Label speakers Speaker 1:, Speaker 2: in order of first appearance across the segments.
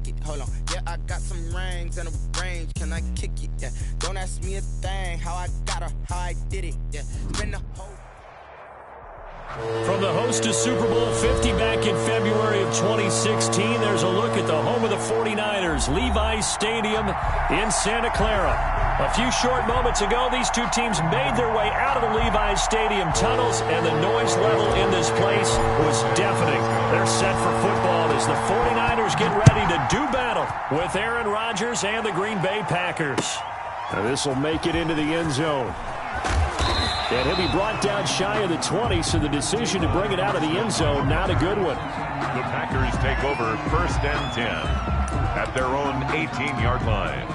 Speaker 1: kick it. Hold on. Yeah, I got some rings and a range. Can I kick it? Yeah. Don't ask me a thing. How I got her, how I did it. Yeah. Spin the whole.
Speaker 2: From the host to Super Bowl 50 back in February of 2016, there's a look at the home of the 49ers, Levi's Stadium in Santa Clara. A few short moments ago, these two teams made their way out of the Levi's Stadium tunnels, and the noise level in this place was deafening. They're set for football as the 49ers get ready to do battle with Aaron Rodgers and the Green Bay Packers.
Speaker 3: Now this will make it into the end zone. And he'll be brought down shy of the 20, so the decision to bring it out of the end zone, not a good one.
Speaker 4: The Packers take over 1st and 10 at their own 18-yard line.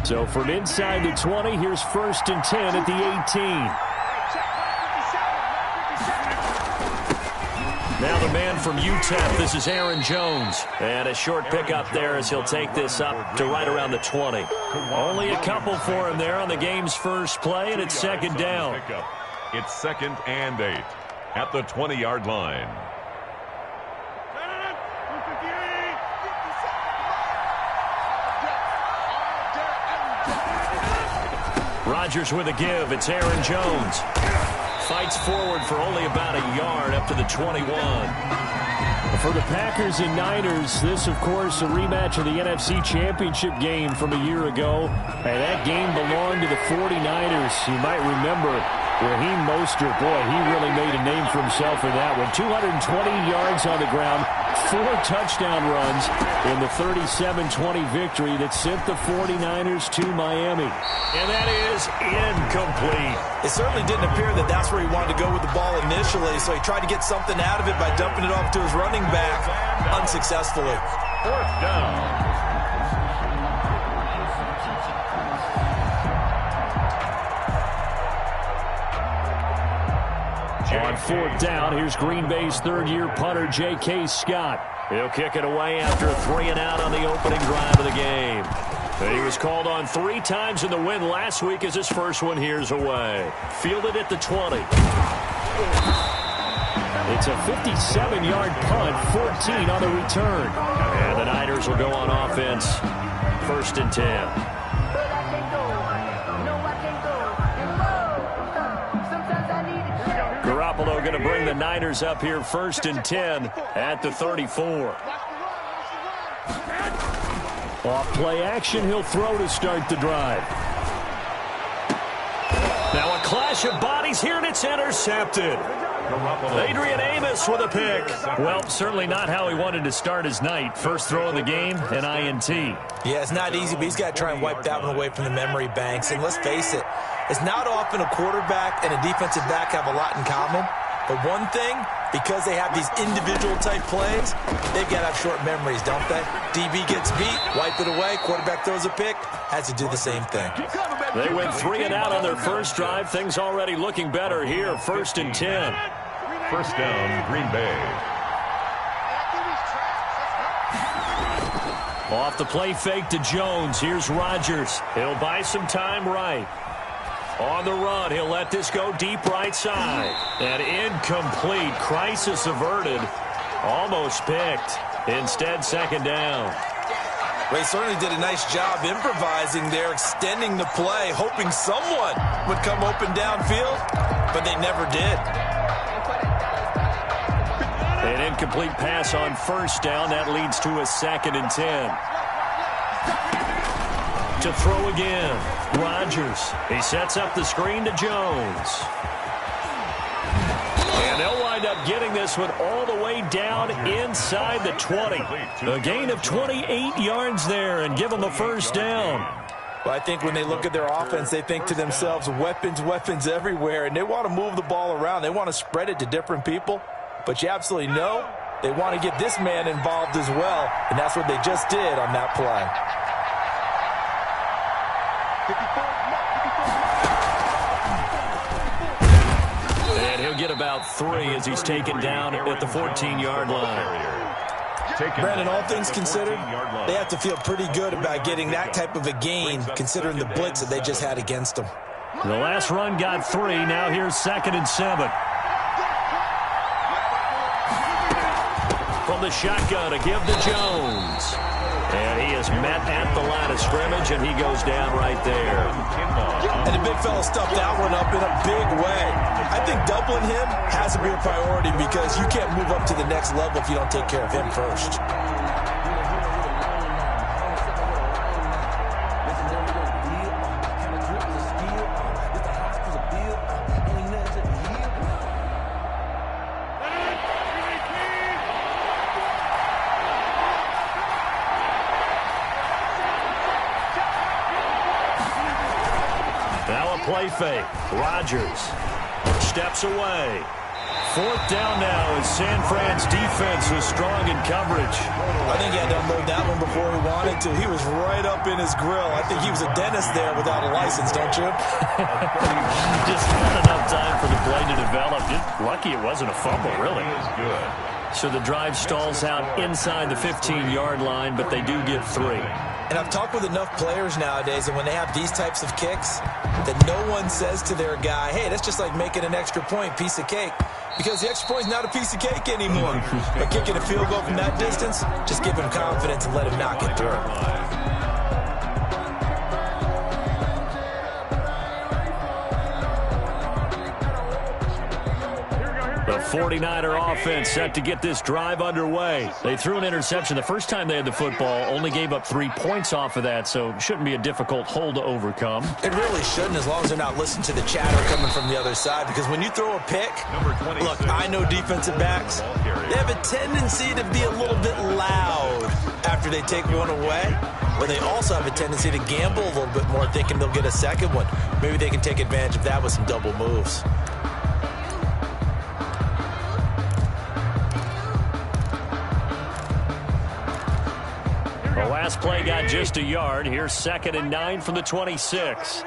Speaker 3: So from inside the 20, here's 1st and 10 at the 18.
Speaker 2: Now the man from UTEP, this is Aaron Jones. And a short pickup there as he'll take this up to right around the 20.
Speaker 3: Only a couple for him there on the game's first play, and it's 2nd down.
Speaker 4: It's 2nd and 8 at the 20-yard line.
Speaker 3: Rodgers with a give. It's Aaron Jones. Fights forward for only about a yard up to the 21. For the Packers and Niners, this, of course, a rematch of the NFC Championship game from a year ago. And that game belonged to the 49ers. You might remember Raheem Mostert. Boy, he really made a name for himself in that one. 220 yards on the ground, 4 touchdown runs in the 37-20 victory that sent the 49ers to Miami.
Speaker 2: And that is incomplete.
Speaker 5: It certainly didn't appear that that's where he wanted to go with the ball initially, so he tried to get something out of it by dumping it off to his running back unsuccessfully.
Speaker 4: 4th down.
Speaker 3: On 4th down, here's Green Bay's third-year punter, J.K. Scott. He'll kick it away after a 3-and-out on the opening drive of the game. He was called on 3 times in the win last week as his first one here's away. Fielded at the 20. It's a 57-yard punt, 14 on the return. And the Niners will go on offense, 1st and 10. Garoppolo going to bring the Niners up here 1st and 10 at the 34. Off play action, he'll throw to start the drive. Now a clash of bodies here, and it's intercepted. Adrian Amos with a pick. Well, certainly not how he wanted to start his night. First throw of the game, an INT.
Speaker 5: Yeah, it's not easy, but he's got to try and wipe that one away from the memory banks. And let's face it, it's not often a quarterback and a defensive back have a lot in common. But one thing, because they have these individual type plays, they've got to have short memories, don't they? DB gets beat, wipe it away, quarterback throws a pick, has to do the same thing.
Speaker 3: They went 3-and-out on their first drive. Things already looking better here, 1st and 10.
Speaker 4: 1st down, Green Bay.
Speaker 3: Off the play fake to Jones. Here's Rodgers. He'll buy some time right. On the run, he'll let this go deep right side. And incomplete. Crisis averted. Almost picked. Instead, 2nd down.
Speaker 5: They certainly did a nice job improvising there, extending the play, hoping someone would come open downfield, but they never did.
Speaker 3: An incomplete pass on 1st down. That leads to a 2nd and 10. To throw again, Rodgers. He sets up the screen to Jones. And they'll wind up getting this one all the way down inside the 20. A gain of 28 yards there and give them a 1st down.
Speaker 5: Well, I think when they look at their offense, they think to themselves, weapons, weapons everywhere, and they want to move the ball around. They want to spread it to different people, but you absolutely know they want to get this man involved as well, and that's what they just did on that play.
Speaker 3: And he'll get about 3 as he's taken down at the 14-yard line.
Speaker 5: Brandon, all things considered, they have to feel pretty good about getting that type of a gain, considering the blitz that they just had against them.
Speaker 3: The last run got 3. Now here's 2nd and 7.
Speaker 2: from the shotgun to give to Jones. And he is met at the line of scrimmage, and he goes down right there.
Speaker 5: And the big fella stuffed that one up in a big way. I think doubling him has to be a priority because you can't move up to the next level if you don't take care of him first.
Speaker 2: Play fake. Rodgers steps away. 4th down now as San Fran's defense was strong in coverage.
Speaker 5: I think he had to unload that one before he wanted to. He was right up in his grill. I think he was a dentist there without a license, don't you?
Speaker 2: Just not enough time for the play to develop. Lucky it wasn't a fumble, really.
Speaker 4: Good.
Speaker 2: So the drive stalls out inside the 15-yard line, but they do get 3.
Speaker 5: And I've talked with enough players nowadays, and when they have these types of kicks, that no one says to their guy, hey, that's just like making an extra point, piece of cake. Because the extra point is not a piece of cake anymore. But kicking a field goal from that distance, just give him confidence and let him knock it through.
Speaker 2: The 49er offense set to get this drive underway. They threw an interception the first time they had the football, only gave up 3 points off of that, so it shouldn't be a difficult hole to overcome.
Speaker 5: It really shouldn't, as long as they're not listening to the chatter coming from the other side, because when you throw a pick, look, I know defensive backs, they have a tendency to be a little bit loud after they take one away, but they also have a tendency to gamble a little bit more, thinking they'll get a second one. Maybe they can take advantage of that with some double moves.
Speaker 2: The last play got just a yard. Here's 2nd and 9 from the 26.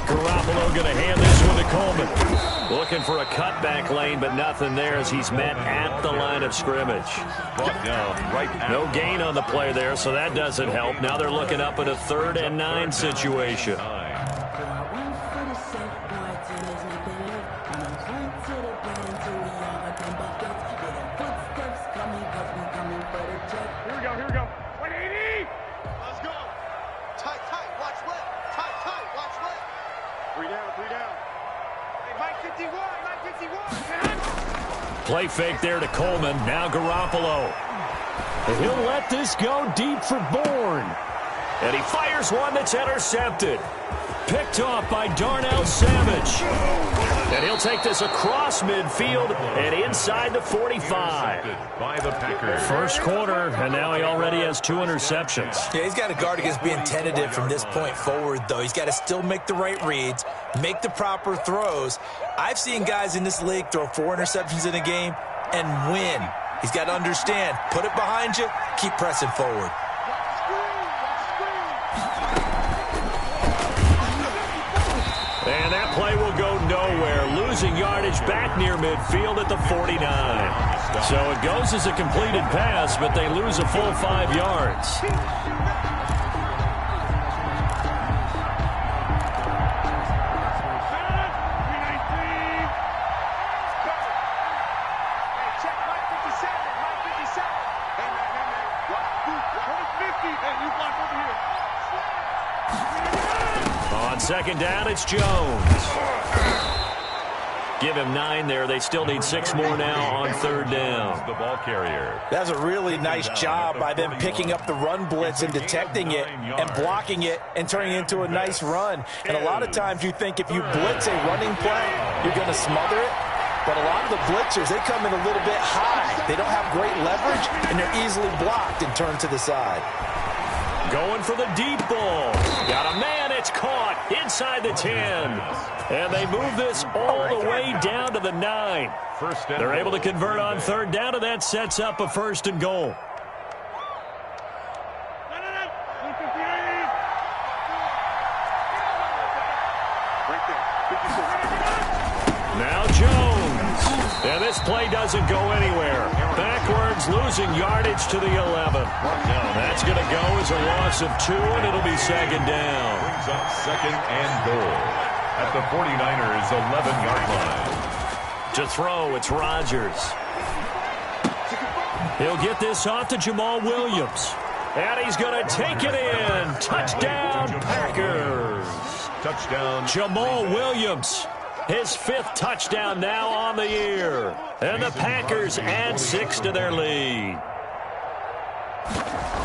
Speaker 2: Garoppolo going to hand this one to Coleman. Looking for a cutback lane, but nothing there as he's met at the line of scrimmage. No gain on the play there, so that doesn't help. Now they're looking up at a 3rd and 9 situation.
Speaker 6: Here we go. 180. Let's go. Tight, watch left. Tight, watch left. 3 down. Hey, Mike 51.
Speaker 2: Play fake there to Coleman. Now Garoppolo. And he'll let this go deep for Bourne. And he fires one that's intercepted. Picked off by Darnell Savage. And he'll take this across midfield and inside the 45.
Speaker 4: By the Packers.
Speaker 2: First quarter, and now he already has 2 interceptions.
Speaker 5: Yeah, he's got to guard against being tentative from this point forward, though. He's got to still make the right reads, make the proper throws. I've seen guys in this league throw 4 interceptions in a game and win. He's got to understand, put it behind you, keep pressing forward.
Speaker 2: And that play will go nowhere, losing yardage back near midfield at the 49. So it goes as a completed pass, but they lose a full 5 yards. On 2nd down, it's Jones. Give him 9 there. They still need 6 more now on 3rd down.
Speaker 4: The ball carrier.
Speaker 5: That's a really nice job by them picking up the run blitz and detecting it and blocking it and turning it into a nice run. And a lot of times you think if you blitz a running play, you're going to smother it. But a lot of the blitzers, they come in a little bit high. They don't have great leverage, and they're easily blocked and turned to the side.
Speaker 2: Going for the deep ball. Got a man. It's caught inside the 10. And they move this all the way down to the 9. They're able to convert on 3rd down, and that sets up a 1st and goal. Now Jones. And this play doesn't go anywhere. Backwards, losing yardage to the 11. That's going to go as a loss of 2, and it'll be 2nd down.
Speaker 4: Brings up 2nd and goal at the 49ers' 11-yard line.
Speaker 2: To throw, it's Rodgers. He'll get this off to Jamal Williams. And he's going to take it in. Touchdown, Packers.
Speaker 4: Touchdown.
Speaker 2: Jamal Williams, his 5th touchdown now on the year. And the Packers add 6 to their lead.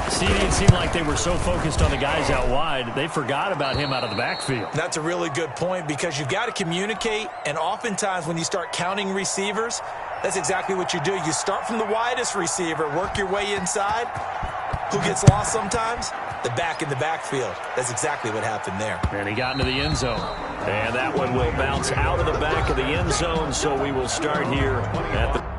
Speaker 2: See, it seemed like they were so focused on the guys out wide, they forgot about him out of the backfield.
Speaker 5: That's a really good point because you've got to communicate, and oftentimes when you start counting receivers, that's exactly what you do. You start from the widest receiver, work your way inside. Who gets lost sometimes? The back in the backfield. That's exactly what happened there.
Speaker 2: And he got into the end zone. And that one will bounce out of the back of the end zone, so we will start here at the...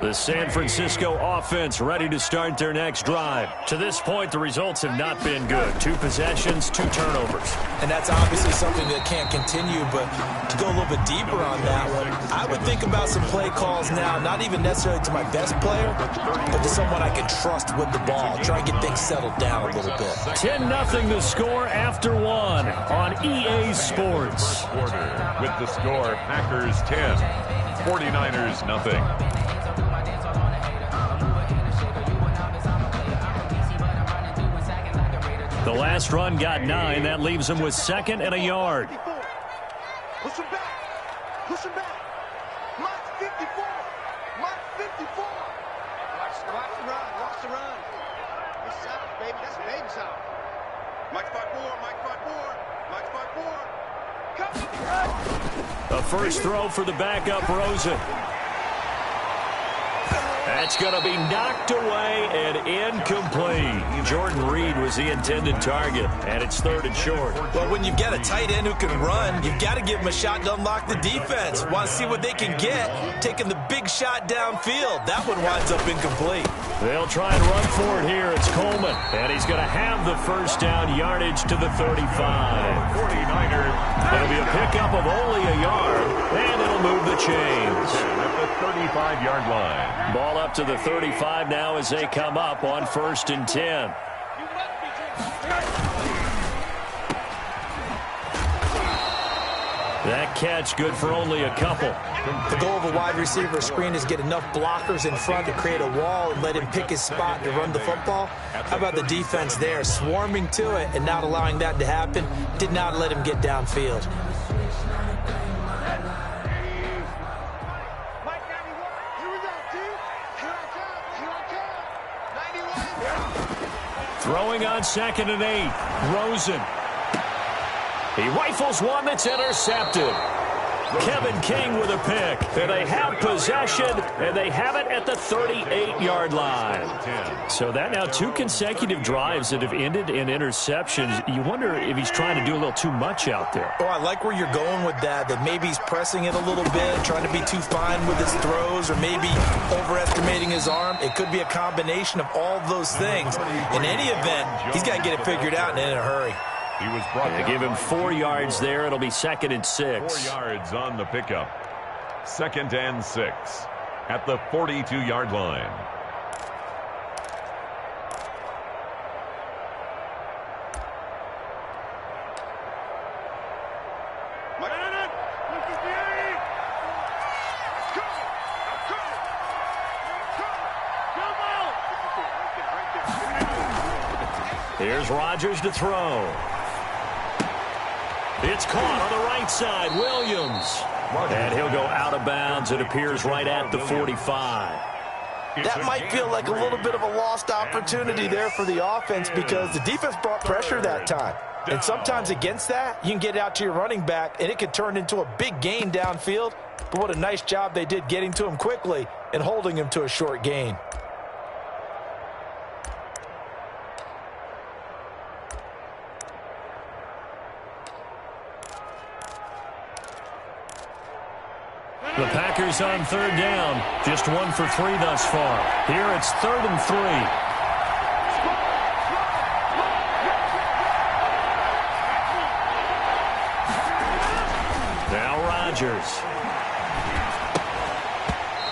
Speaker 2: The San Francisco offense ready to start their next drive. To this point, the results have not been good. 2 possessions, 2 turnovers.
Speaker 5: And that's obviously something that can't continue, but to go a little bit deeper on that one, I would think about some play calls now, not even necessarily to my best player, but to someone I can trust with the ball. Try and get things settled down a little bit.
Speaker 2: 10-0 the score after 1 on EA Sports.
Speaker 4: With the score, Packers 10, 49ers nothing.
Speaker 2: The last run got 9. That leaves him with 2nd and a yard.
Speaker 6: Push him back. Push him back. Mark 54. Mark 54. Watch the run. Watch the run. It's sound, baby. That's baby sound. Mike 5-4. Mike 5-4. Mike 5-4. Come.
Speaker 2: A first throw for the backup, Rosen. That's going to be knocked away and incomplete. Jordan Reed was the intended target, and it's 3rd and short.
Speaker 5: Well, when you've got a tight end who can run, you've got to give him a shot to unlock the defense. Want to see what they can get, taking the big shot downfield. That one winds up incomplete.
Speaker 2: They'll try and run for it here. It's Coleman, and he's going to have the first down yardage to the 35.
Speaker 4: 49ers.
Speaker 2: It'll be a pickup of only a yard, and it'll move the chains.
Speaker 4: At the 35-yard line.
Speaker 2: Ball up to the 35 now as they come up on 1st and 10. That catch good for only a couple.
Speaker 5: The goal of a wide receiver screen is get enough blockers in front to create a wall and let him pick his spot to run the football. How about the defense there, swarming to it and not allowing that to happen? Did not let him get downfield.
Speaker 2: Throwing on 2nd and 8. Rosen. He rifles one that's intercepted. Kevin King with a pick. And they have possession, and they have it at the 38-yard line. So that now 2 consecutive drives that have ended in interceptions. You wonder if he's trying to do a little too much out there.
Speaker 5: Oh, I like where you're going with that maybe he's pressing it a little bit, trying to be too fine with his throws, or maybe overestimating his arm. It could be a combination of all of those things. In any event, he's got to get it figured out and in a hurry.
Speaker 4: He was brought down.
Speaker 2: They give him 4 yards there. It'll be 2nd and 6.
Speaker 4: 4 yards on the pickup. 2nd and 6 at the 42-yard line.
Speaker 2: Here's Rodgers to throw. It's caught on the right side. Williams. And he'll go out of bounds. It appears right at the 45.
Speaker 5: That might feel like a little bit of a lost opportunity there for the offense because the defense brought pressure that time. And sometimes against that, you can get it out to your running back, and it could turn into a big gain downfield. But what a nice job they did getting to him quickly and holding him to a short gain.
Speaker 2: The Packers on third down. Just 1 for 3 thus far. Here it's 3rd and 3. Now Rodgers.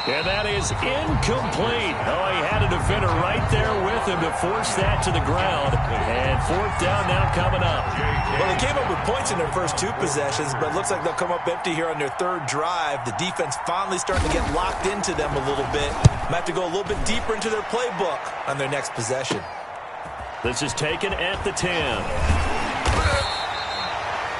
Speaker 2: And that is incomplete. Oh, he had a defender right there with him to force that to the ground. And 4th down now coming up.
Speaker 5: Well, they came up with points in their first 2 possessions, but it looks like they'll come up empty here on their 3rd drive. The defense finally starting to get locked into them a little bit. Might have to go a little bit deeper into their playbook on their next possession.
Speaker 2: This is taken at the 10.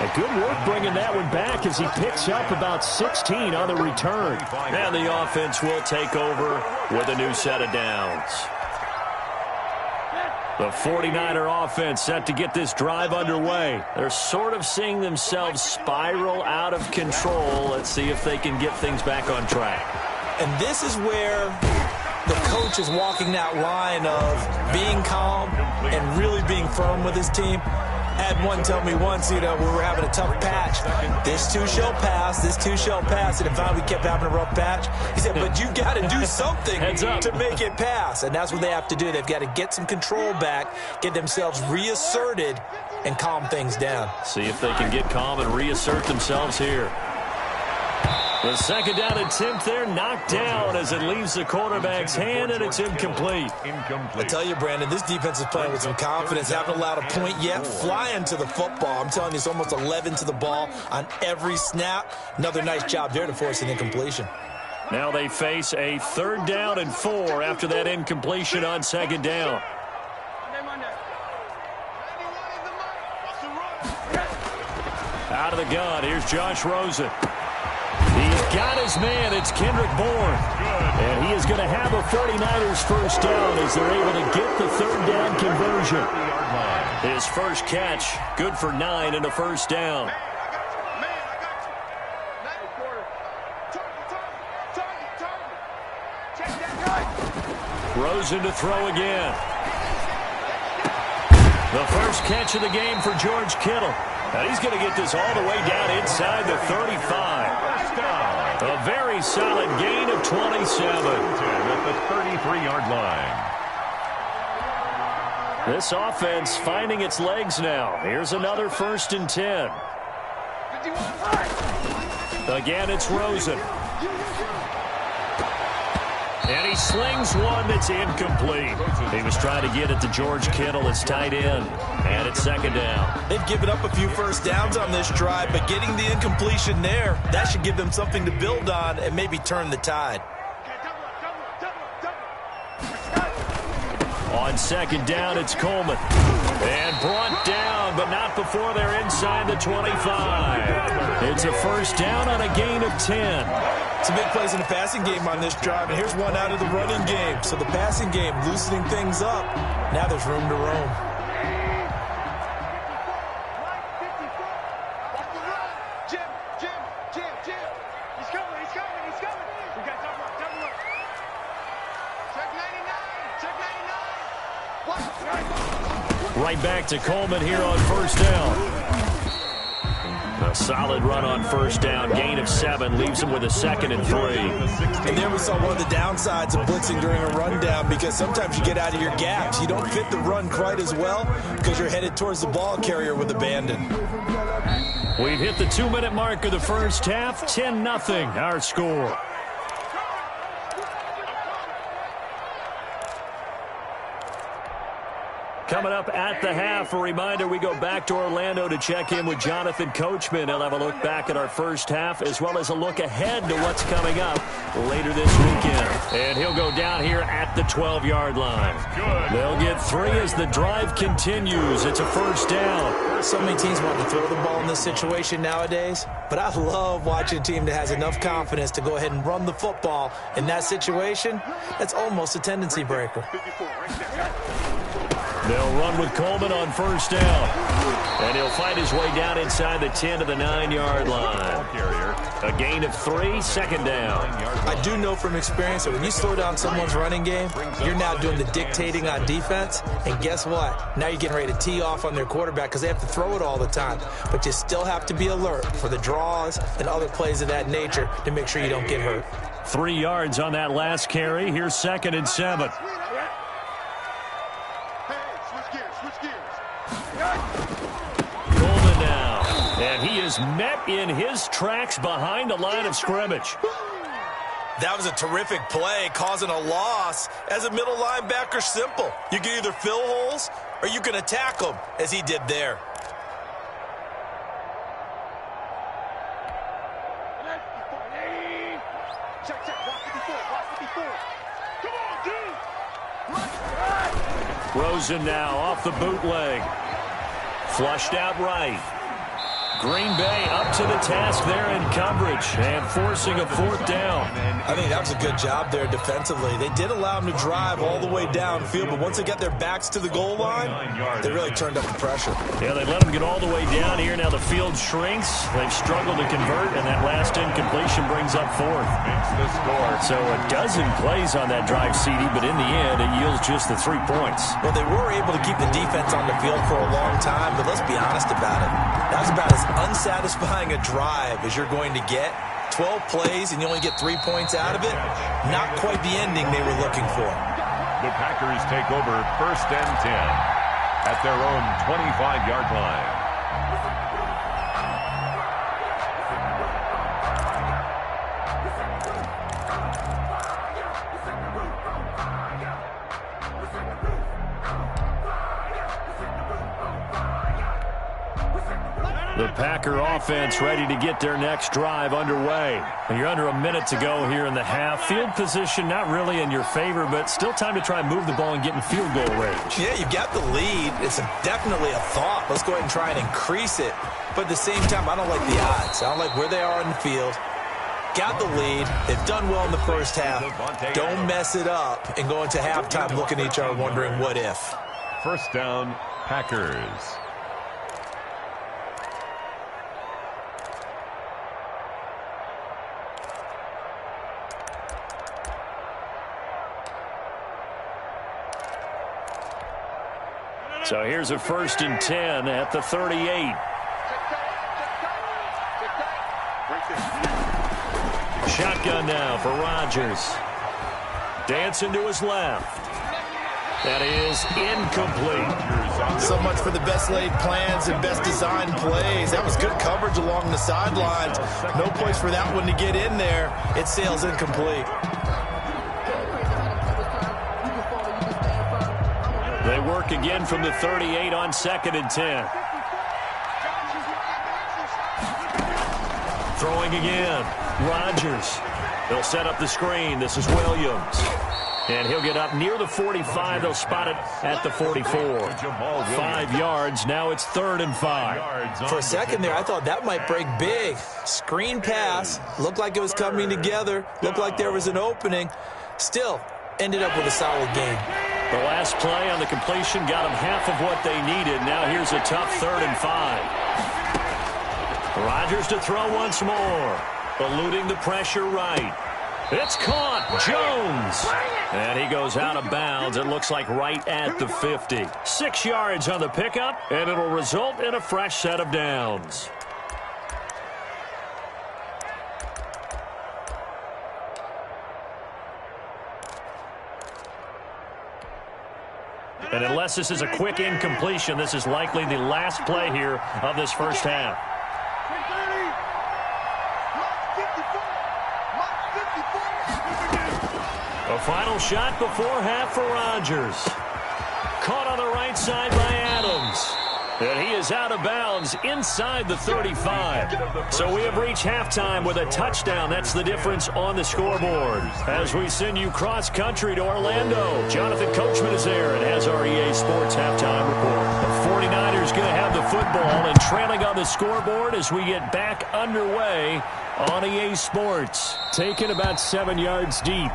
Speaker 2: And good work bringing that one back as he picks up about 16 on the return. And the offense will take over with a new set of downs. The 49er offense set to get this drive underway. They're sort of seeing themselves spiral out of control. Let's see if they can get things back on track.
Speaker 5: And this is where the coach is walking that line of being calm and really being firm with his team. Had one tell me once, we were having a tough patch. This too shall pass, this too shall pass. And finally we kept having a rough patch. He said, but you got to do something to make it pass. And that's what they have to do. They've got to get some control back, get themselves reasserted, and calm things down.
Speaker 2: See if they can get calm and reassert themselves here. The 2nd down attempt there knocked down as it leaves the quarterback's hand, and it's incomplete.
Speaker 5: I tell you, Brandon, this defense is playing with some confidence. Haven't allowed a point yet. Flying to the football. I'm telling you, it's almost 11 to the ball on every snap. Another nice job there to force an incompletion.
Speaker 2: Now they face a 3rd down and 4 after that incompletion on 2nd down. Out of the gun, here's Josh Rosen. He's got his man. It's Kendrick Bourne. And he is going to have a 49ers first down as they're able to get the 3rd down conversion. His first catch, good for 9 and a first down. Rosen to throw again. The first catch of the game for George Kittle. And he's going to get this all the way down inside the 35. A very solid gain of 27
Speaker 4: at the 33-yard line.
Speaker 2: This offense finding its legs now. Here's another 1st and 10. Again, it's Rosen. And he slings one that's incomplete. He was trying to get it to George Kittle. It's tight end. And it's 2nd down.
Speaker 5: They've given up a few first downs on this drive, but getting the incompletion there, that should give them something to build on and maybe turn the tide.
Speaker 2: On 2nd down, it's Coleman. And brought down, but not before they're inside the 25. It's a first down on a gain of 10.
Speaker 5: Some big plays in the passing game on this drive, and here's one out of the running game. So the passing game loosening things up. Now there's room to roam.
Speaker 6: He's coming. We got double up. Check 99.
Speaker 2: Right back to Coleman here on first down. A solid run on first down. Gain of 7 leaves him with a 2nd and 3.
Speaker 5: And there we saw one of the downsides of blitzing during a rundown, because sometimes you get out of your gaps. You don't fit the run quite as well because you're headed towards the ball carrier with abandon.
Speaker 2: We've hit the 2-minute mark of the first half. 10-0 our score. Coming up at the half, a reminder, we go back to Orlando to check in with Jonathan Coachman. He'll have a look back at our first half as well as a look ahead to what's coming up later this weekend. And he'll go down here at the 12-yard line. They'll get 3 as the drive continues. It's a first down.
Speaker 5: So many teams want to throw the ball in this situation nowadays, but I love watching a team that has enough confidence to go ahead and run the football. In that situation, that's almost a tendency breaker.
Speaker 2: They'll run with Coleman on first down. And he'll fight his way down inside the 10 to the 9-yard line. A gain of 3, second down.
Speaker 5: I do know from experience that when you slow down someone's running game, you're now doing the dictating on defense. And guess what? Now you're getting ready to tee off on their quarterback because they have to throw it all the time. But you still have to be alert for the draws and other plays of that nature to make sure you don't get hurt.
Speaker 2: 3 yards on that last carry. Here's 2nd and 7. Coleman now. And he is met in his tracks behind the line of scrimmage.
Speaker 5: That was a terrific play, causing a loss. As a middle linebacker, simple. You can either fill holes or you can attack them, as he did there.
Speaker 2: Rosen now off the bootleg. Flushed out right. Green Bay up to the task there in coverage and forcing a 4th down.
Speaker 5: I think that was a good job there defensively. They did allow them to drive all the way downfield, but once they got their backs to the goal line, they really turned up the pressure.
Speaker 2: Yeah, they let them get all the way down here. Now the field shrinks. They've struggled to convert, and that last incompletion brings up 4th.
Speaker 4: The score.
Speaker 2: So a dozen plays on that drive, CD, but in the end, it yields just the 3 points.
Speaker 5: Well, they were able to keep the defense on the field for a long time, but let's be honest about it. That was about as unsatisfying a drive as you're going to get. 12 plays and you only get 3 points out of it. Not quite the ending they were looking for.
Speaker 4: The Packers take over 1st and 10 at their own 25-yard line.
Speaker 2: The Packer offense ready to get their next drive underway. And you're under a minute to go here in the half. Field position not really in your favor, but still time to try and move the ball and get in field goal range.
Speaker 5: Yeah, you've got the lead. It's definitely a thought. Let's go ahead and try and increase it. But at the same time, I don't like the odds. I don't like where they are in the field. Got the lead. They've done well in the first half. Don't mess it up and go into halftime looking at each other wondering what if.
Speaker 4: First down, Packers.
Speaker 2: So here's a 1st and 10 at the 38. Shotgun now for Rodgers. Dancing to his left. That is incomplete.
Speaker 5: So much for the best laid plans and best designed plays. That was good coverage along the sidelines. No place for that one to get in there. It sails incomplete.
Speaker 2: They work again from the 38 on 2nd and 10. Throwing again. Rodgers. They'll set up the screen. This is Williams. And he'll get up near the 45. They'll spot it at the 44. 5 yards. Now it's 3rd and 5.
Speaker 5: For a second there, I thought that might break big. Screen pass. Looked like it was coming together. Looked like there was an opening. Still, ended up with a solid game.
Speaker 2: The last play on the completion got them half of what they needed. Now here's a tough 3rd and 5. Rodgers to throw once more. Eluding the pressure right. It's caught. Jones. And he goes out of bounds. It looks like right at the 50. 6 yards on the pickup, and it'll result in a fresh set of downs. And unless this is a quick incompletion, this is likely the last play here of this first half. A final shot before half for Rodgers. Caught on the right side by Adams. And he is out of bounds inside the 35. So we have reached halftime with a touchdown. That's the difference on the scoreboard. As we send you cross-country to Orlando, Jonathan Coachman is there and has our EA Sports halftime report. The 49ers going to have the football and trailing on the scoreboard as we get back underway on EA Sports. Taken about 7 yards deep.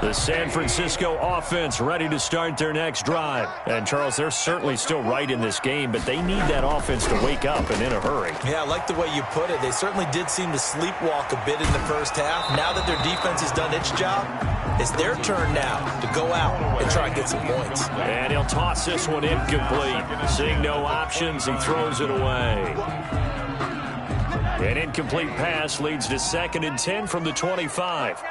Speaker 2: The San Francisco offense ready to start their next drive. And, Charles, they're certainly still right in this game, but they need that offense to wake up and in a hurry.
Speaker 5: Yeah, I like the way you put it. They certainly did seem to sleepwalk a bit in the first half. Now that their defense has done its job, it's their turn now to go out and try and get some points.
Speaker 2: And he'll toss this one incomplete. Seeing no options, he throws it away. An incomplete pass leads to 2nd and 10 from the 25.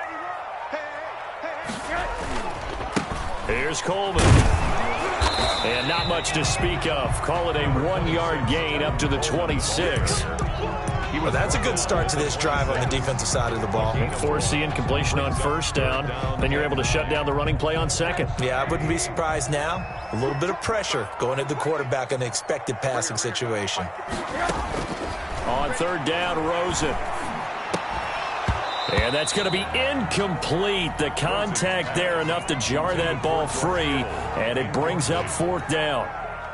Speaker 2: Here's Coleman. And not much to speak of. Call it a 1-yard gain up to the 26.
Speaker 5: Well, that's a good start to this drive on the defensive side of the ball.
Speaker 2: Force the incompletion on first down. Then you're able to shut down the running play on second.
Speaker 5: Yeah, I wouldn't be surprised now. A little bit of pressure going at the quarterback in an expected passing situation.
Speaker 2: On 3rd down, Rosen. And that's going to be incomplete. The contact there enough to jar that ball free, and it brings up 4th down.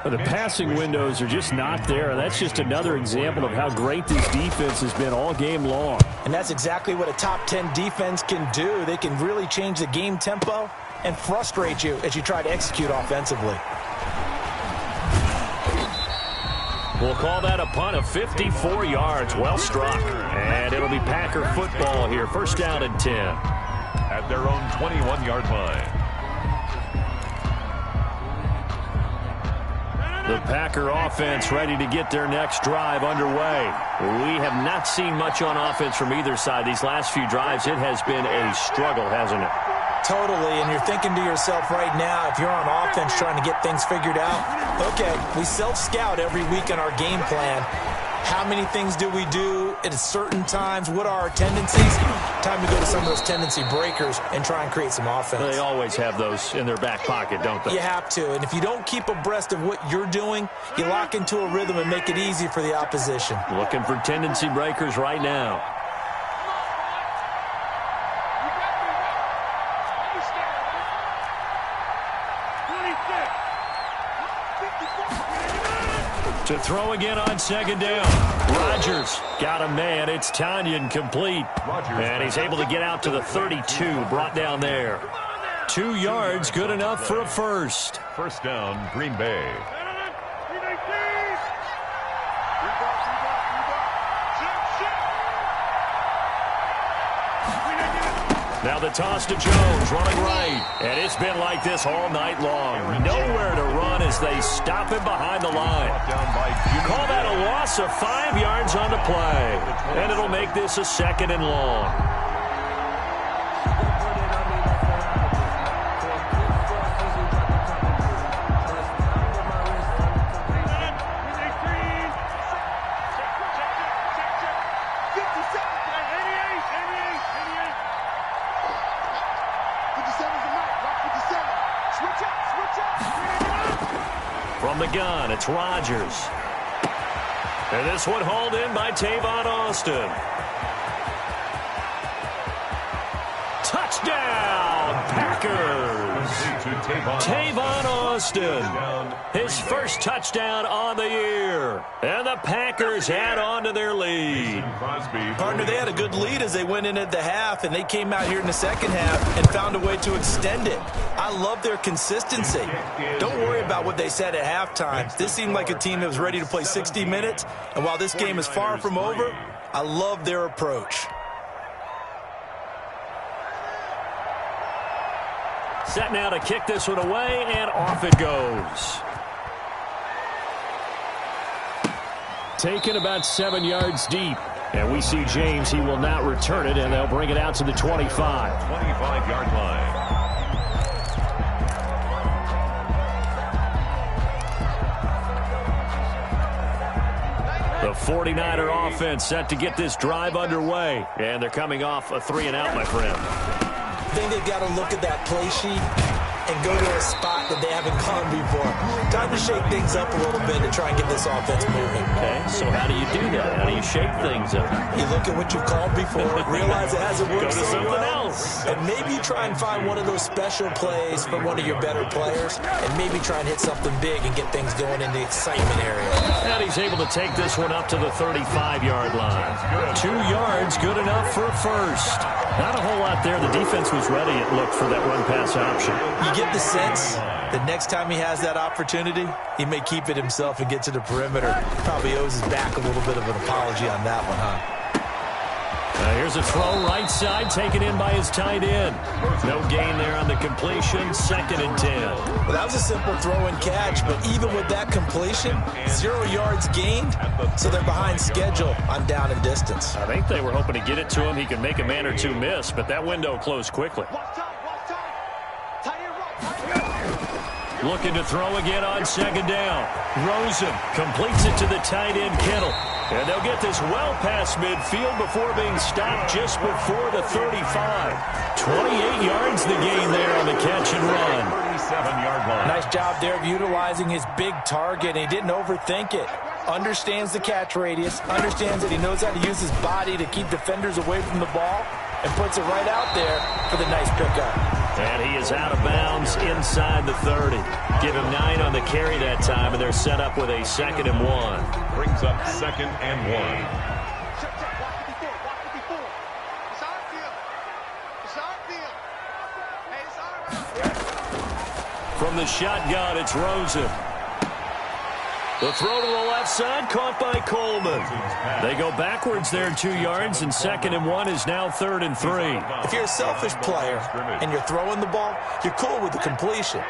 Speaker 3: The passing windows are just not there. That's just another example of how great this defense has been all game long.
Speaker 5: And that's exactly what a top 10 defense can do. They can really change the game tempo and frustrate you as you try to execute offensively.
Speaker 2: We'll call that a punt of 54 yards. Well struck. And it'll be Packer football here. 1st down and 10.
Speaker 4: At their own 21-yard line.
Speaker 2: The Packer offense ready to get their next drive underway. We have not seen much on offense from either side. These last few drives, it has been a struggle, hasn't it?
Speaker 5: Totally, and you're thinking to yourself right now, if you're on offense trying to get things figured out, okay, we self-scout every week in our game plan. How many things do we do at certain times? What are our tendencies? Time to go to some of those tendency breakers and try and create some offense.
Speaker 2: They always have those in their back pocket, don't they?
Speaker 5: You have to, and if you don't keep abreast of what you're doing, you lock into a rhythm and make it easy for the opposition.
Speaker 2: Looking for tendency breakers right now. To throw again on 2nd down. Rodgers got a man. It's Tanyan complete. And he's able to get out to the 32. Brought down there. 2 yards, good enough for a first.
Speaker 4: 1st down, Green Bay.
Speaker 2: Now the toss to Jones, running right. And it's been like this all night long. Nowhere to run as they stop him behind the line. Call that a loss of 5 yards on the play. And it'll make this a 2nd and long. From the gun, it's Rodgers. And this one hauled in by Tavon Austin. Touchdown, Packers! Tavon Austin, his first touchdown on the year. And the Packers add on to their lead.
Speaker 5: Partner, they had a good lead as they went in at the half, and they came out here in the second half and found a way to extend it. I love their consistency. Don't worry about what they said at halftime. This seemed like a team that was ready to play 60 minutes, and while this game is far from over, I love their approach.
Speaker 2: Set now to kick this one away, and off it goes.
Speaker 3: Taken about 7 yards deep. And we see James, he will not return it, and they'll bring it out to the 25.
Speaker 4: 25-yard line.
Speaker 2: The The 49er offense set to get this drive underway. And they're coming off a 3-and-out, my friend.
Speaker 5: I think they've got to look at that play sheet and go to a spot that they haven't gone before. Time to shake things up a little bit to try and get this offense moving.
Speaker 2: Okay, so how do you do that? How do you shake things up?
Speaker 5: You look at what you've called before, realize it hasn't worked
Speaker 2: Go to
Speaker 5: so
Speaker 2: something
Speaker 5: well,
Speaker 2: else.
Speaker 5: and maybe try and find one of those special plays from one of your better players, and maybe try and hit something big and get things going in the excitement area.
Speaker 2: And he's able to take this one up to the 35-yard line. 2 yards, good enough for a first. Not a whole lot there. The defense was ready, it looked, for that run-pass option.
Speaker 5: You get the sense that next time he has that opportunity, he may keep it himself and get to the perimeter. Probably owes his back a little bit of an apology on that one, huh?
Speaker 2: Here's a throw right side, taken in by his tight end. No gain there on the completion, 2nd and 10.
Speaker 5: Well, that was a simple throw and catch, but even with that completion, 0 yards gained, so they're behind schedule on down and distance.
Speaker 2: I think they were hoping to get it to him. He could make a man or two miss, but that window closed quickly. Looking to throw again on 2nd down. Rosen completes it to the tight end, Kittle. And they'll get this well past midfield before being stopped just before the 35. 28 yards the gain there on the catch and run.
Speaker 4: 37-yard line.
Speaker 5: Nice job there of utilizing his big target. He didn't overthink it. Understands the catch radius. Understands that he knows how to use his body to keep defenders away from the ball. And puts it right out there for the nice pickup.
Speaker 2: And he is out of bounds inside the 30. Give him 9 on the carry that time, and they're set up with a 2nd and 1.
Speaker 4: Brings up 2nd and 1.
Speaker 2: From the shotgun, it's Rosen. The throw to the left side, caught by Coleman. They go backwards there 2 yards, and 2nd and 1 is now 3rd and 3.
Speaker 5: If you're a selfish player and you're throwing the ball, you're cool with the completion.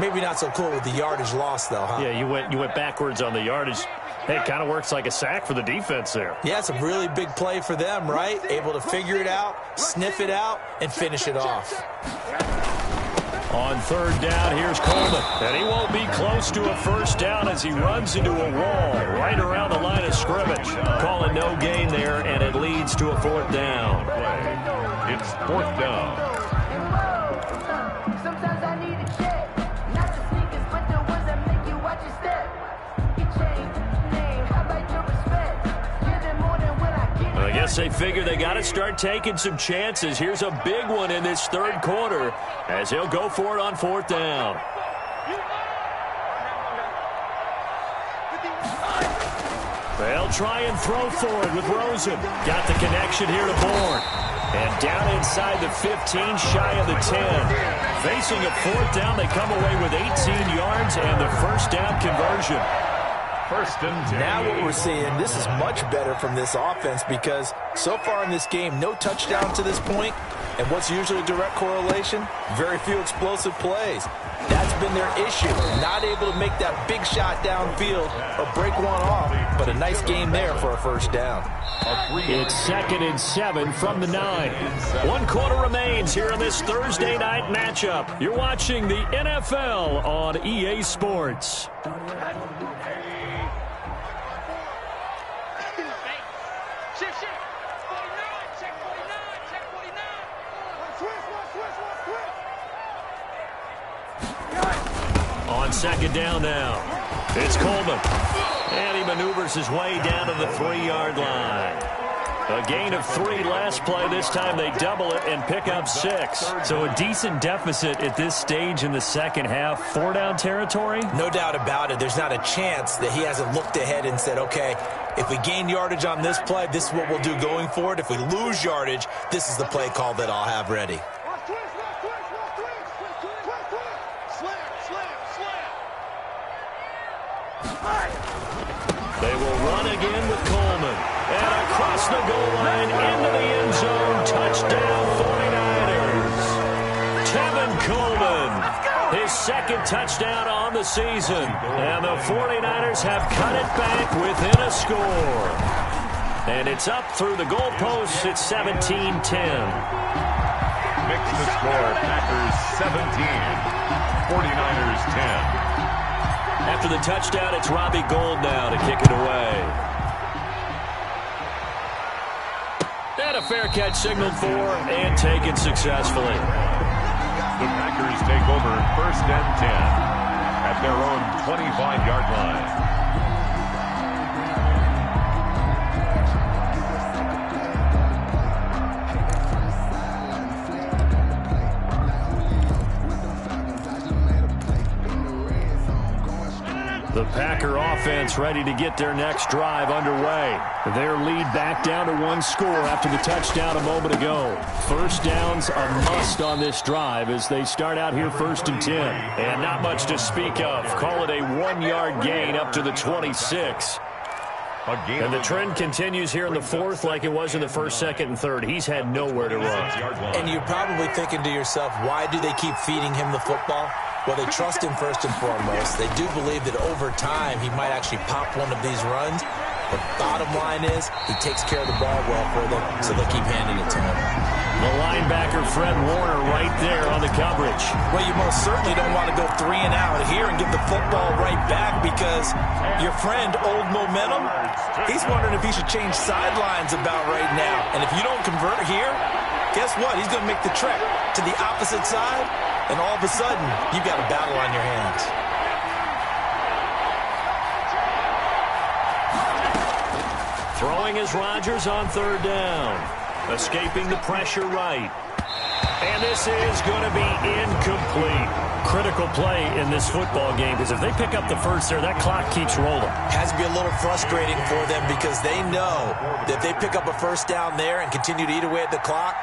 Speaker 5: Maybe not so cool with the yardage loss, though, huh?
Speaker 2: Yeah, you went backwards on the yardage. Hey, it kind of works like a sack for the defense there.
Speaker 5: Yeah, it's a really big play for them, right? Able to figure it out, sniff it out, and finish it off.
Speaker 2: On 3rd down, here's Coleman. And he won't be close to a first down as he runs into a wall right around the line of scrimmage. Calling no gain there, and it leads to a 4th down.
Speaker 4: It's 4th down.
Speaker 7: Sometimes I need a check, not the sneakers, but the ones that make you watch your step. You change name, how about your respect? Give them more than when I get.
Speaker 2: I guess they figure they got to start taking some chances. Here's a big one in this 3rd quarter as he'll go for it on 4th down. They'll try and throw for it with Rosen. Got the connection here to Bourne. And down inside the 15, shy of the 10. Facing a 4th down, they come away with 18 yards and the first down conversion.
Speaker 4: 1st and 10.
Speaker 5: Now what we're seeing, this is much better from this offense because so far in this game, no touchdown to this point. And what's usually a direct correlation? Very few explosive plays. That's been their issue. Not able to make that big shot downfield or break one off, but a nice game there for a first down.
Speaker 2: It's 2nd and 7 from the 9. 1 quarter remains here in this Thursday night matchup. You're watching the NFL on EA Sports. On 2nd down now, it's Coleman. And he maneuvers his way down to the 3-yard line. A gain of 3 last play. This time they double it and pick up 6. So a decent deficit at this stage in the second half. 4-down territory?
Speaker 5: No doubt about it. There's not a chance that he hasn't looked ahead and said, okay, if we gain yardage on this play, this is what we'll do going forward. If we lose yardage, this is the play call that I'll have ready.
Speaker 2: They will run again with Coleman. And across the goal line into the end zone. Touchdown 49ers. Tevin Coleman. His 2nd touchdown on the season. And the 49ers have cut it back within a score. And it's up through the goalposts. It's 17-10.
Speaker 4: Mix the score. Packers 17. 49ers 10.
Speaker 2: After the touchdown, it's Robbie Gould now to kick it away. a fair catch signaled for and taken successfully.
Speaker 4: The Packers take over 1st and 10 at their own 25-yard line.
Speaker 2: The Packer offense ready to get their next drive underway. Their lead back down to 1 score after the touchdown a moment ago. First down's a must on this drive as they start out here 1st and 10. And not much to speak of. Call it a 1-yard gain up to the 26. And the trend continues here in the 4th like it was in the 1st, 2nd, and 3rd. He's had nowhere to run.
Speaker 5: And you're probably thinking to yourself, why do they keep feeding him the football? Well, they trust him first and foremost. They do believe that over time he might actually pop one of these runs. But bottom line is he takes care of the ball well for them, so they'll keep handing it to him.
Speaker 2: The linebacker, Fred Warner, right there on the coverage.
Speaker 5: Well, you most certainly don't want to go 3 and out here and give the football right back because your friend, Old Momentum, he's wondering if he should change sidelines about right now. And if you don't convert here, guess what? He's going to make the trek to the opposite side, and all of a sudden, you've got a battle on your hands.
Speaker 2: Throwing is Rodgers on 3rd down. Escaping the pressure right. And this is going to be incomplete. Critical play in this football game because if they pick up the first there, that clock keeps rolling.
Speaker 5: Has to be a little frustrating for them because they know that if they pick up a first down there and continue to eat away at the clock,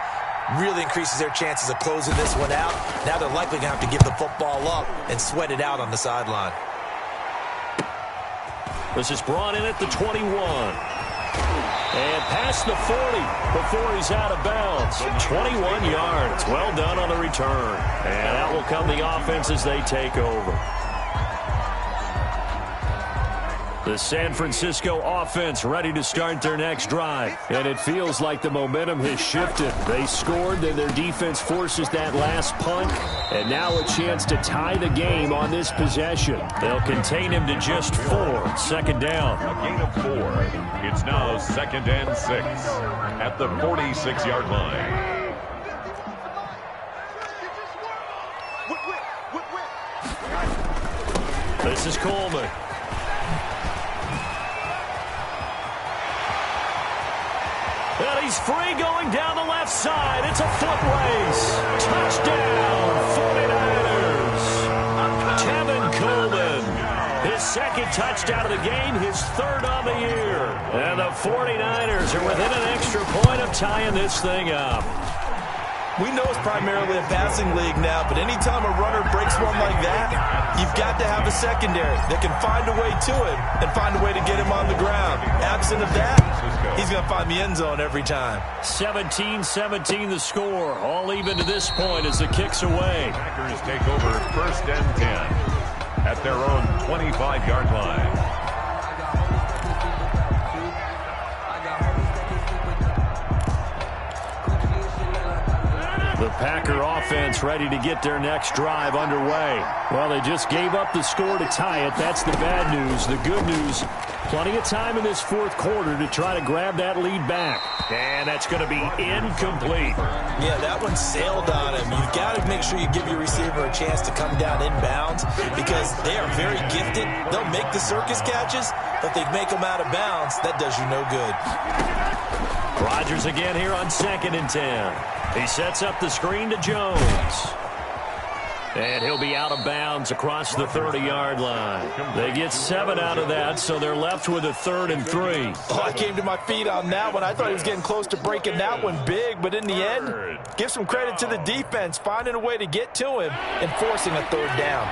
Speaker 5: really increases their chances of closing this one out. Now they're likely going to have to give the football up and sweat it out on the sideline.
Speaker 2: This is brought in at the 21. And past the 40 before he's out of bounds. 21 yards. Well done on the return. And out will come the offense as they take over. The San Francisco offense ready to start their next drive. And it feels like the momentum has shifted. They scored, then their defense forces that last punt. And now a chance to tie the game on this possession. They'll contain him to just 4. 2nd down.
Speaker 4: A gain of 4. It's now 2nd and 6 at the 46-yard line.
Speaker 2: This is Coleman. And he's free going down the left side. It's a foot race. Touchdown, 49ers. Tevin Coleman. His 2nd touchdown of the game, his 3rd on the year. And the 49ers are within an extra point of tying this thing up.
Speaker 5: We know it's primarily a passing league now, but anytime a runner breaks one like that, you've got to have a secondary that can find a way to him and find a way to get him on the ground. Absent of that, he's going to find the end zone every time.
Speaker 2: 17-17 the score. All even to this point as the kick's away.
Speaker 4: Packers take over 1st and 10 at their own 25-yard line.
Speaker 2: The Packer offense ready to get their next drive underway. Well, they just gave up the score to tie it. That's the bad news. The good news, plenty of time in this 4th quarter to try to grab that lead back. And that's going to be incomplete.
Speaker 5: Yeah, that one sailed on him. You've got to make sure you give your receiver a chance to come down inbounds because they are very gifted. They'll make the circus catches, but they make them out of bounds. That does you no good.
Speaker 2: Rodgers again here on 2nd and 10. He sets up the screen to Jones. And he'll be out of bounds across the 30-yard line. They get 7 out of that, so they're left with a 3rd and 3.
Speaker 5: Oh, I came to my feet on that one. I thought he was getting close to breaking that one big, but in the end, give some credit to the defense, finding a way to get to him and forcing a 3rd down.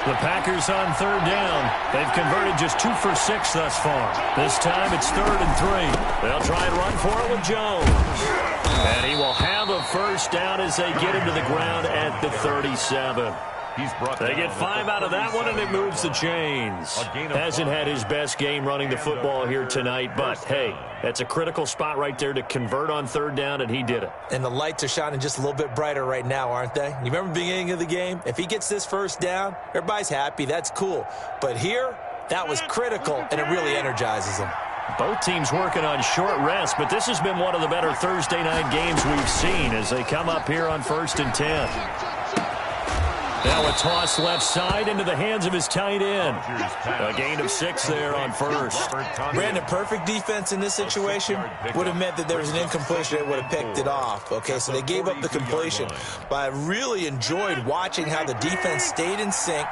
Speaker 2: The Packers on 3rd down. They've converted just 2 for 6 thus far. This time it's 3rd and 3. They'll try and run for it with Jones. And he will have a first down as they get him to the ground at the 37. They get 5 out of that one, and it moves the chains. Hasn't had his best game running the football here tonight, but, hey, that's a critical spot right there to convert on 3rd down, and he did it.
Speaker 5: And the lights are shining just a little bit brighter right now, aren't they? You remember the beginning of the game? If he gets this first down, everybody's happy. That's cool. But here, that was critical, and it really energizes them.
Speaker 2: Both teams working on short rest, but this has been one of the better Thursday night games we've seen as they come up here on 1st and 10. Now a toss left side into the hands of his tight end. A gain of 6 there on first.
Speaker 5: Brandon, perfect defense in this situation would have meant that there was an incompletion that would have picked it off. Okay, so they gave up the completion. But I really enjoyed watching how the defense stayed in sync,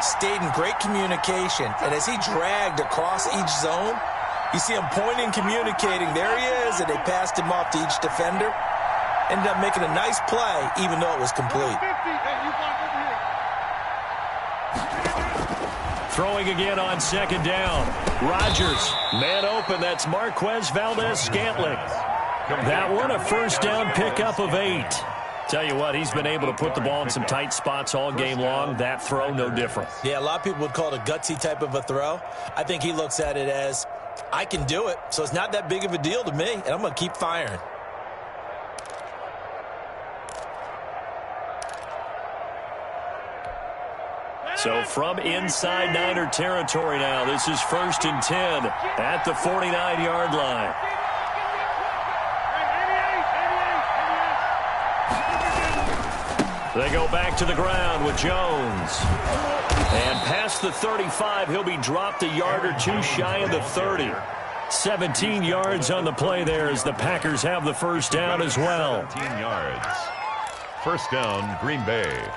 Speaker 5: stayed in great communication. And as he dragged across each zone, you see him pointing, communicating. There he is, and they passed him off to each defender. Ended up making a nice play, even though it was complete.
Speaker 2: Throwing again on 2nd down. Rodgers, man open. That's Marquez Valdez-Scantling. That one, a 1st down pickup of 8. Tell you what, he's been able to put the ball in some tight spots all game long. That throw, no different.
Speaker 5: Yeah, a lot of people would call it a gutsy type of a throw. I think he looks at it as, I can do it, so it's not that big of a deal to me, and I'm going to keep firing.
Speaker 2: So from inside Niner territory now, this is 1st and 10 at the 49-yard line. They go back to the ground with Jones. And past the 35, he'll be dropped a yard or 2 shy of the 30. 17 yards on the play there as the Packers have the 1st down as well.
Speaker 4: 17 yards. 1st down, Green Bay.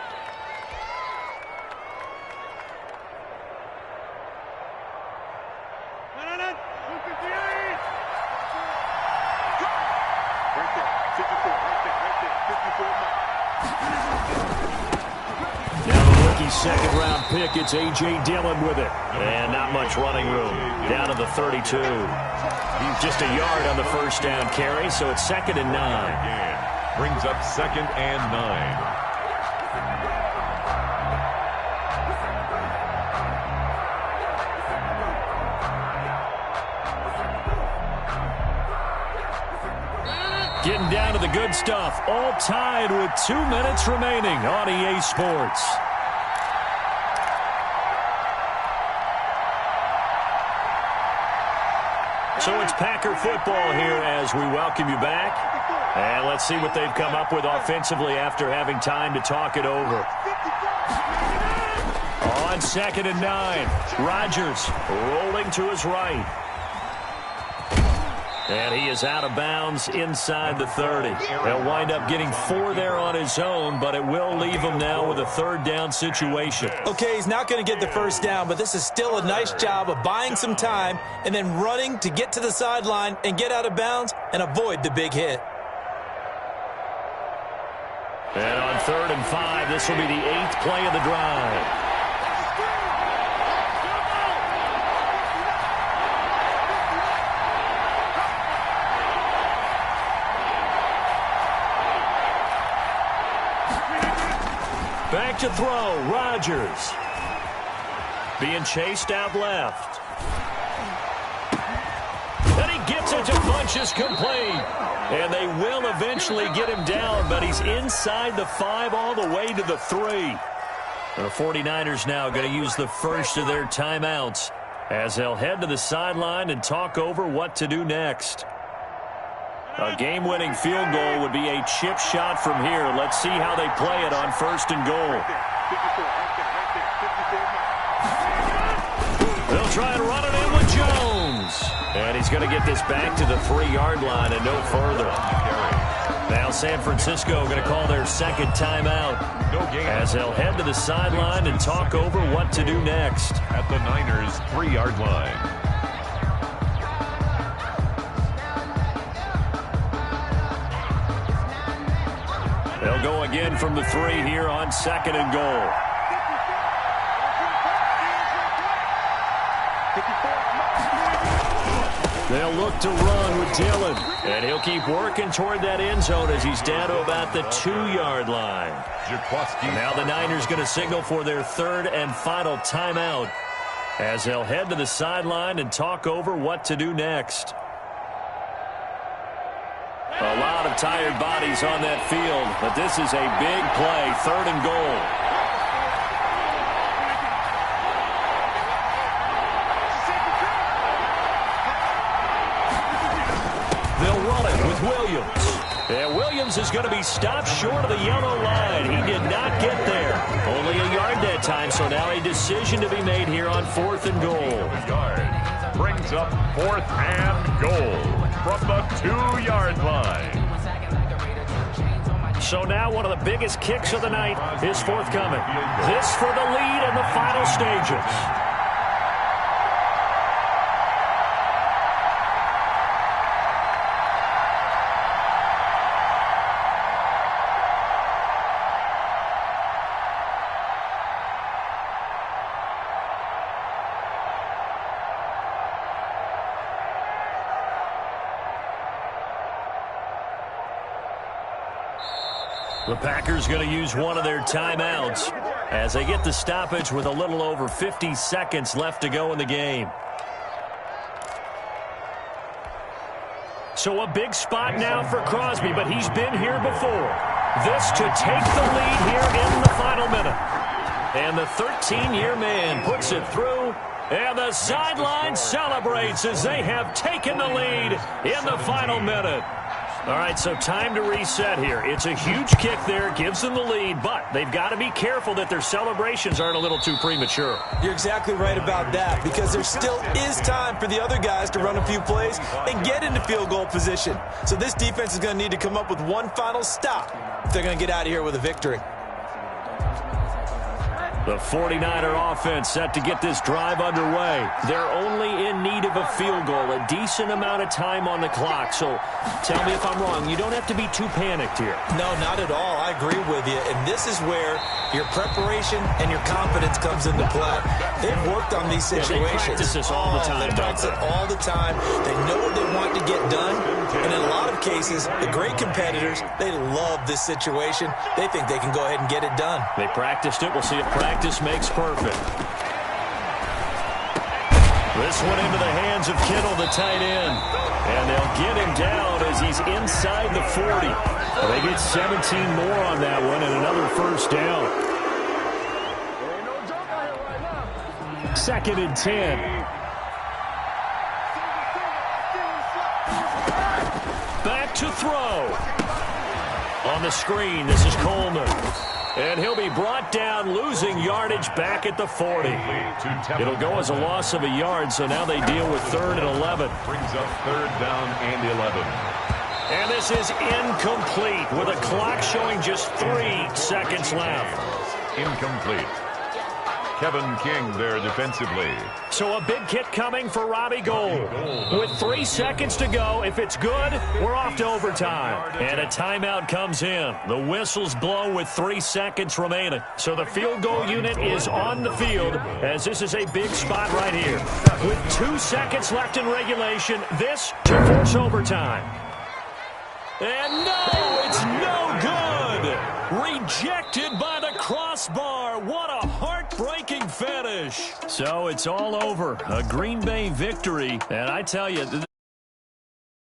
Speaker 2: Second-round pick, it's A.J. Dillon with it. And not much running room. Down to the 32. Just a yard on the 1st down carry, so it's 2nd and 9.
Speaker 4: Brings up 2nd and 9.
Speaker 2: Getting down to the good stuff. All tied with 2 minutes remaining on EA Sports. So it's Packer football here as we welcome you back. And let's see what they've come up with offensively after having time to talk it over. On 2nd and 9, Rodgers rolling to his right. And he is out of bounds inside the 30. He'll wind up getting 4 there on his own, but it will leave him now with a 3rd down situation.
Speaker 5: Okay, he's not going to get the 1st down, but this is still a nice job of buying some time and then running to get to the sideline and get out of bounds and avoid the big hit.
Speaker 2: And on 3rd and 5, this will be the 8th play of the drive. Back to throw, Rodgers. Being chased out left. And he gets it to Funchess complete. And they will eventually get him down, but he's inside the 5 all the way to the 3. The 49ers now going to use the first of their timeouts as they'll head to the sideline and talk over what to do next. A game-winning field goal would be a chip shot from here. Let's see how they play it on 1st and goal. They'll try and run it in with Jones. And he's going to get this back to the 3-yard line and no further. Now San Francisco going to call their 2nd timeout as they'll head to the sideline and talk over what to do next.
Speaker 4: At the Niners' 3-yard line.
Speaker 2: They'll go again from the 3 here on 2nd and goal. They'll look to run with Dillon. And he'll keep working toward that end zone as he's down to about the 2-yard line. Now the Niners going to signal for their 3rd and final timeout as they'll head to the sideline and talk over what to do next. A lot of tired bodies on that field, but this is a big play, 3rd and goal. Williams. And Williams is going to be stopped short of the yellow line. He did not get there. Only a yard that time, so now a decision to be made here on 4th and goal.
Speaker 4: Brings up 4th and goal from the 2-yard line.
Speaker 2: So now one of the biggest kicks of the night is forthcoming. This for the lead in the final stages. The Packers going to use one of their timeouts as they get the stoppage with a little over 50 seconds left to go in the game. So a big spot now for Crosby, but he's been here before. This to take the lead here in the final minute. And the 13-year man puts it through, and the sideline celebrates as they have taken the lead in the final minute. All right, so time to reset here. It's a huge kick there, gives them the lead, but they've got to be careful that their celebrations aren't a little too premature.
Speaker 5: You're exactly right about that, because there still is time for the other guys to run a few plays and get into field goal position. So this defense is going to need to come up with one final stop if they're going to get out of here with a victory.
Speaker 2: The 49er offense set to get this drive underway. They're only in need of a field goal, a decent amount of time on the clock. So tell me if I'm wrong. You don't have to be too panicked here.
Speaker 5: No, not at all. I agree with you. And this is where your preparation and your confidence comes into play. They've worked on these situations.
Speaker 2: They practice this all the time.
Speaker 5: They practice it all the time. They know what they want to get done. And in a lot of cases, the great competitors, they love this situation. They think they can go ahead and get it done.
Speaker 2: They practiced it. We'll see if practice makes perfect. This one into the hands of Kittle, the tight end. And they'll get him down as he's inside the 40. Well, they get 17 more on that one and another first down. 2nd and 10. Back to throw. On the screen, this is Coleman. And he'll be brought down, losing yardage back at the 40. It'll go as a loss of a yard, so now they deal with 3rd and 11.
Speaker 4: Brings up 3rd down and 11.
Speaker 2: And this is incomplete with a clock showing just 3 seconds left.
Speaker 4: Incomplete. Kevin King there defensively.
Speaker 2: So a big hit coming for Robbie Gould. With 3 seconds to go, if it's good, we're off to overtime. And a timeout comes in. The whistles blow with 3 seconds remaining. So the field goal unit is on the field as this is a big spot right here. With 2 seconds left in regulation, this to force overtime. And no, it's no good. Rejected by the crossbar. What a heartbreaking finish. So it's all over. A Green Bay victory. And I tell you...